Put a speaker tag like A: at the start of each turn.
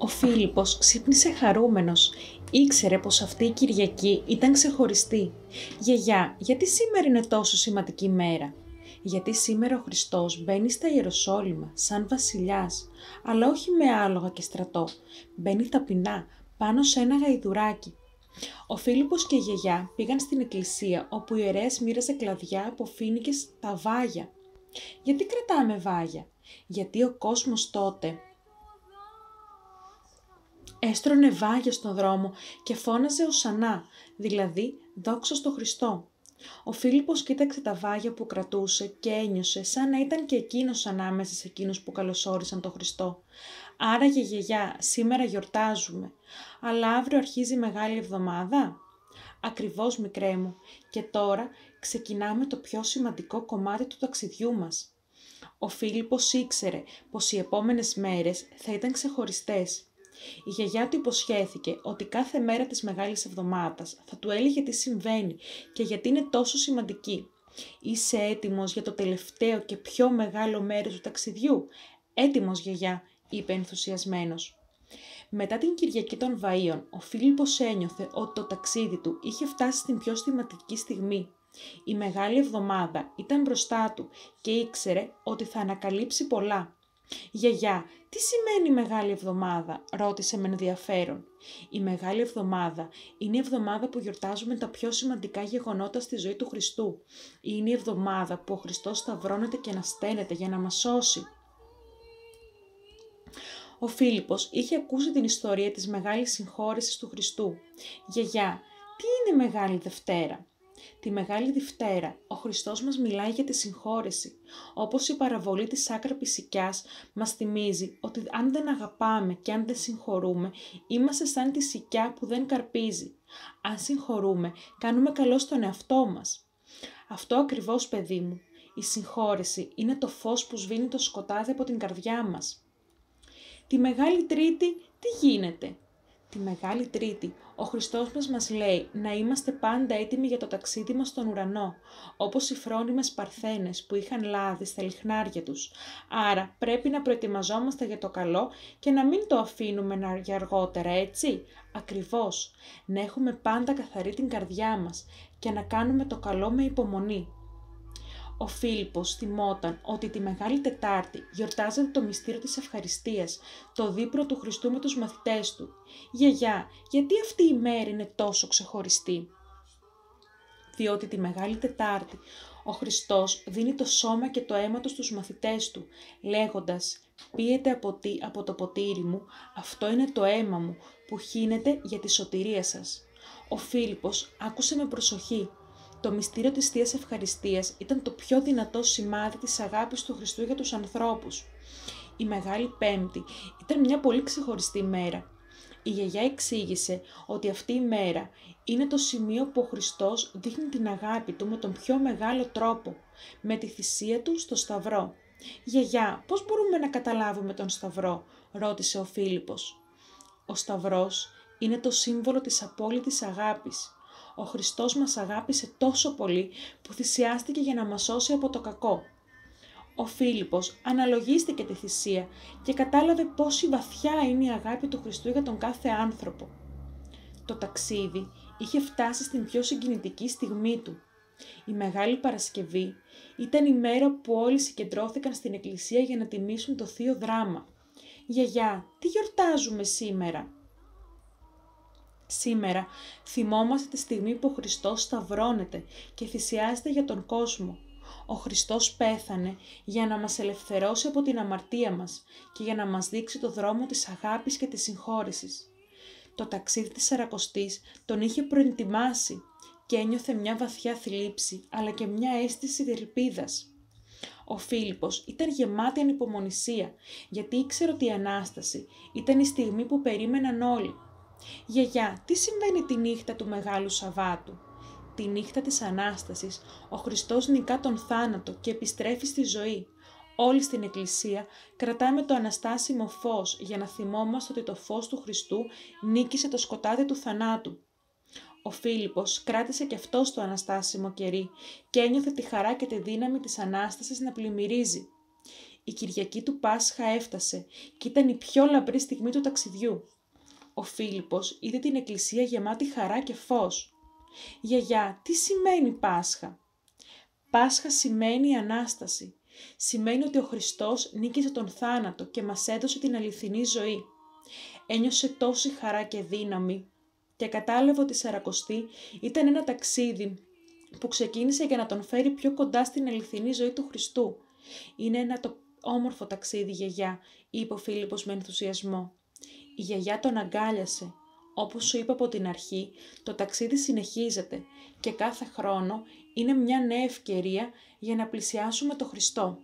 A: Ο Φίλιππος ξύπνησε χαρούμενος. Ήξερε πως αυτή η Κυριακή ήταν ξεχωριστή. «Γιαγιά, γιατί σήμερα είναι τόσο σημαντική μέρα?» «Γιατί σήμερα ο Χριστός μπαίνει στα Ιεροσόλυμα σαν βασιλιάς, αλλά όχι με άλογα και στρατό. Μπαίνει ταπεινά πάνω σε ένα γαϊδουράκι». Ο Φίλιππος και η γιαγιά πήγαν στην εκκλησία, όπου ο ιερέας μοίραζε κλαδιά από φοίνικες στα βάγια. «Γιατί κρατάμε βάγια?» «Γιατί ο κόσμος τότε έστρωνε βάγια στον δρόμο και φώναζε οσανά, δηλαδή δόξα στο Χριστό». Ο Φίλιππος κοίταξε τα βάγια που κρατούσε και ένιωσε σαν να ήταν και εκείνος ανάμεσα σε εκείνους που καλωσόρισαν τον Χριστό. «Άραγε γιαγιά, σήμερα γιορτάζουμε, αλλά αύριο αρχίζει η Μεγάλη Εβδομάδα?» «Ακριβώς, μικρέ μου, και τώρα ξεκινάμε το πιο σημαντικό κομμάτι του ταξιδιού μας». Ο Φίλιππος ήξερε πως οι επόμενες μέρες θα ήταν ξεχωριστές. Η γιαγιά του υποσχέθηκε ότι κάθε μέρα της Μεγάλης Εβδομάδας θα του έλεγε τι συμβαίνει και γιατί είναι τόσο σημαντική. «Είσαι έτοιμος για το τελευταίο και πιο μεγάλο μέρος του ταξιδιού?» «Έτοιμος, γιαγιά», είπε ενθουσιασμένος. Μετά την Κυριακή των Βαΐων, ο Φίλιππος ένιωθε ότι το ταξίδι του είχε φτάσει στην πιο σημαντική στιγμή. Η Μεγάλη Εβδομάδα ήταν μπροστά του και ήξερε ότι θα ανακαλύψει πολλά. «Γιαγιά, τι σημαίνει Μεγάλη Εβδομάδα?» ρώτησε με ενδιαφέρον. «Η Μεγάλη Εβδομάδα είναι η εβδομάδα που γιορτάζουμε τα πιο σημαντικά γεγονότα στη ζωή του Χριστού. Είναι η εβδομάδα που ο Χριστός σταυρώνεται και ανασταίνεται για να μας σώσει». Ο Φίλιππος είχε ακούσει την ιστορία της Μεγάλης Συγχώρεσης του Χριστού. «Γιαγιά, τι είναι Μεγάλη Δευτέρα?» «Τη Μεγάλη Δευτέρα, ο Χριστός μας μιλάει για τη συγχώρεση. Όπως η παραβολή της άκραπης σικιάς μας θυμίζει ότι αν δεν αγαπάμε και αν δεν συγχωρούμε, είμαστε σαν τη σικιά που δεν καρπίζει. Αν συγχωρούμε, κάνουμε καλό στον εαυτό μας». «Αυτό ακριβώς, παιδί μου. Η συγχώρεση είναι το φως που σβήνει το σκοτάδι από την καρδιά μας». «Τη Μεγάλη Τρίτη τι γίνεται?» «Τη Μεγάλη Τρίτη, ο Χριστός μας λέει να είμαστε πάντα έτοιμοι για το ταξίδι μας στον ουρανό, όπως οι φρόνιμες παρθένες που είχαν λάδι στα λιχνάρια τους. Άρα πρέπει να προετοιμαζόμαστε για το καλό και να μην το αφήνουμε για αργότερα, έτσι?» «Ακριβώς, να έχουμε πάντα καθαρή την καρδιά μας και να κάνουμε το καλό με υπομονή». Ο Φίλιππος θυμόταν ότι τη Μεγάλη Τετάρτη γιορτάζεται το μυστήριο της ευχαριστίας, το δείπνο του Χριστού με τους μαθητές του. «Γιαγιά, γιατί αυτή η μέρα είναι τόσο ξεχωριστή?» «Διότι τη Μεγάλη Τετάρτη ο Χριστός δίνει το σώμα και το αίμα του στους μαθητές του, λέγοντας «Πίετε από το ποτήρι μου, αυτό είναι το αίμα μου που χύνεται για τη σωτηρία σας». Ο Φίλιππος άκουσε με προσοχή. Το μυστήριο της Θείας Ευχαριστίας ήταν το πιο δυνατό σημάδι της αγάπης του Χριστού για τους ανθρώπους. Η Μεγάλη Πέμπτη ήταν μια πολύ ξεχωριστή μέρα. Η γιαγιά εξήγησε ότι αυτή η μέρα είναι το σημείο που ο Χριστός δείχνει την αγάπη του με τον πιο μεγάλο τρόπο, με τη θυσία του στο Σταυρό. «Γιαγιά, πώς μπορούμε να καταλάβουμε τον Σταυρό?» ρώτησε ο Φίλιππος. «Ο Σταυρός είναι το σύμβολο της απόλυτης αγάπης. Ο Χριστός μας αγάπησε τόσο πολύ που θυσιάστηκε για να μας σώσει από το κακό». Ο Φίλιππος αναλογίστηκε τη θυσία και κατάλαβε πόση βαθιά είναι η αγάπη του Χριστού για τον κάθε άνθρωπο. Το ταξίδι είχε φτάσει στην πιο συγκινητική στιγμή του. Η Μεγάλη Παρασκευή ήταν η μέρα που όλοι συγκεντρώθηκαν στην εκκλησία για να τιμήσουν το Θείο Δράμα. «Γιαγιά, τι γιορτάζουμε σήμερα?» «Σήμερα θυμόμαστε τη στιγμή που ο Χριστός σταυρώνεται και θυσιάζεται για τον κόσμο. Ο Χριστός πέθανε για να μας ελευθερώσει από την αμαρτία μας και για να μας δείξει το δρόμο της αγάπης και της συγχώρεσης». Το ταξίδι της Σαρακοστής τον είχε προετοιμάσει και ένιωθε μια βαθιά θλίψη αλλά και μια αίσθηση ελπίδας. Ο Φίλιππος ήταν γεμάτη ανυπομονησία γιατί ήξερε ότι η Ανάσταση ήταν η στιγμή που περίμεναν όλοι. «Γιαγιά, τι συμβαίνει τη νύχτα του Μεγάλου Σαββάτου?» «Τη νύχτα της Ανάστασης, ο Χριστός νικά τον θάνατο και επιστρέφει στη ζωή. Όλοι στην εκκλησία κρατάμε το αναστάσιμο φως για να θυμόμαστε ότι το φως του Χριστού νίκησε το σκοτάδι του θανάτου». Ο Φίλιππος κράτησε και αυτός το αναστάσιμο κερί και ένιωθε τη χαρά και τη δύναμη της Ανάστασης να πλημμυρίζει. Η Κυριακή του Πάσχα έφτασε και ήταν η πιο λαμπρή στιγμή του ταξιδιού. Ο Φίλιππος είδε την εκκλησία γεμάτη χαρά και φως. «Γιαγιά, τι σημαίνει Πάσχα?» «Πάσχα σημαίνει Ανάσταση. Σημαίνει ότι ο Χριστός νίκησε τον θάνατο και μας έδωσε την αληθινή ζωή». Ένιωσε τόση χαρά και δύναμη και κατάλαβε ότι η Σαρακοστή ήταν ένα ταξίδι που ξεκίνησε για να τον φέρει πιο κοντά στην αληθινή ζωή του Χριστού. «Είναι ένα όμορφο ταξίδι, γιαγιά», είπε ο Φίλιππος με ενθουσιασμό. Η γιαγιά τον αγκάλιασε. «Όπως σου είπα από την αρχή, το ταξίδι συνεχίζεται και κάθε χρόνο είναι μια νέα ευκαιρία για να πλησιάσουμε τον Χριστό».